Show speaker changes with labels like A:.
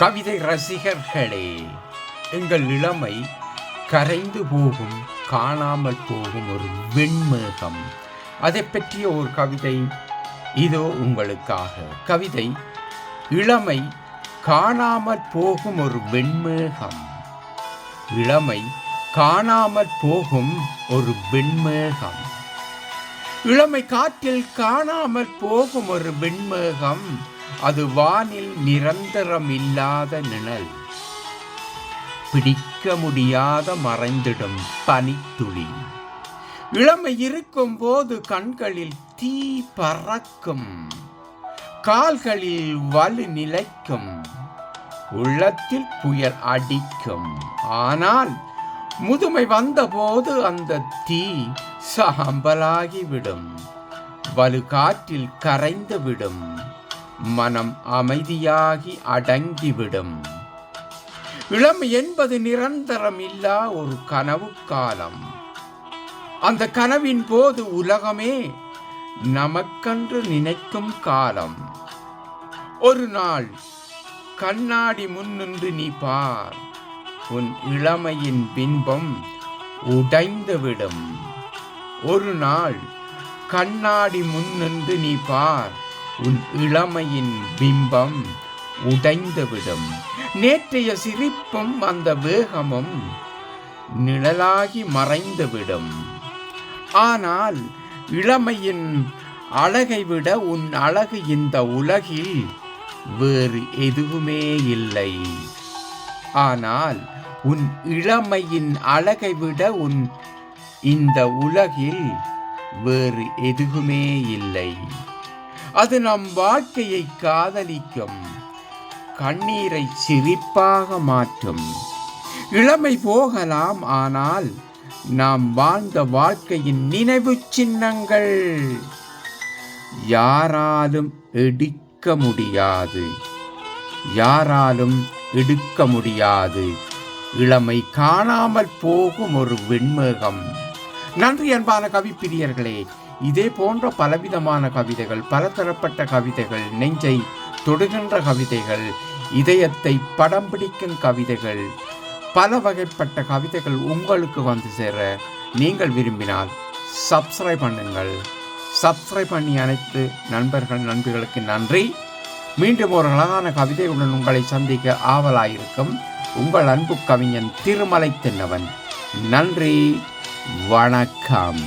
A: கவிதை ரசிகர்களே, எங்கள் இளமை கரைந்து போகும், காணாமல் போகும் ஒரு வெண்மேகம். அதை பற்றிய ஒரு கவிதை இதோ உங்களுக்காக. கவிதை: இளமை காணாமல் போகும் ஒரு வெண்மேகம். இளமை காணாமல் போகும் ஒரு வெண்மேகம். இளமை காற்றில் காணாமல் போகும் ஒரு வெண்மேகம். அது வானில் நிரந்தரம் இல்லாத நிழல். பிடிக்க முடியாத மறைந்திடும் பனித்துளி. இளமை இருக்கும் போது கண்களில் தீ பறக்கும், கால்களில் வலு நிலைக்கும், உள்ளத்தில் புயல் அடிக்கும். ஆனால் முதுமை வந்தபோது அந்த தீ சாம்பலாகிவிடும், வலு காற்றில் கரைந்துவிடும், மனம் அமைதியாகி அடங்கிவிடும். இளமை என்பது நிரந்தரம் இல்லா ஒரு கனவு காலம். அந்த கனவின் போது உலகமே நமக்கென்று நினைக்கும் காலம். ஒரு நாள் கண்ணாடி முன்னின்று நீ பார், உன் இளமையின் பிம்பம் உடைந்துவிடும். ஒரு நாள் கண்ணாடி முன்னின்று நீ பார், உன் இளமையின் பிம்பம் உடைந்துவிடும். நேற்றைய சிரிப்பும் அந்த வேகமும் நிழலாகி மறைந்துவிடும். ஆனால் இளமையின் அழகை விட உன் அழகு இந்த உலகில் வேறு எதுவுமே இல்லை. ஆனால் உன் இளமையின் அழகை விட உன் இந்த உலகில் வேறு எதுவுமே இல்லை. அது நம் வாழ்க்கையை காதலிக்கும், கண்ணீரை சிரிப்பாக மாற்றும். இளமை போகலாம், ஆனால் நாம் வாழ்ந்த வாழ்க்கையின் நினைவு சின்னங்கள் யாராலும் எடுக்க முடியாது, யாராலும் எடுக்க முடியாது. இளமை காணாமல் போகும் ஒரு வெண்மேகம். நன்றி அன்பான கவிப்பிரியர்களே. இதே போன்ற பலவிதமான கவிதைகள், பலதரப்பட்ட கவிதைகள், நெஞ்சை தொடுகின்ற கவிதைகள், இதயத்தை படம் பிடிக்கும் கவிதைகள், பல வகைப்பட்ட கவிதைகள் உங்களுக்கு வந்து சேர நீங்கள் விரும்பினால் சப்ஸ்கிரைப் பண்ணுங்கள். சப்ஸ்கிரைப் பண்ணி அனைத்து நண்பர்களுக்கு நன்றி. மீண்டும் ஒரு அழகான கவிதையுடன் உங்களை சந்திக்க ஆவலாயிருக்கும் உங்கள் அன்பு கவிஞன் திருமலை தென்னவன். நன்றி, வணக்கம்.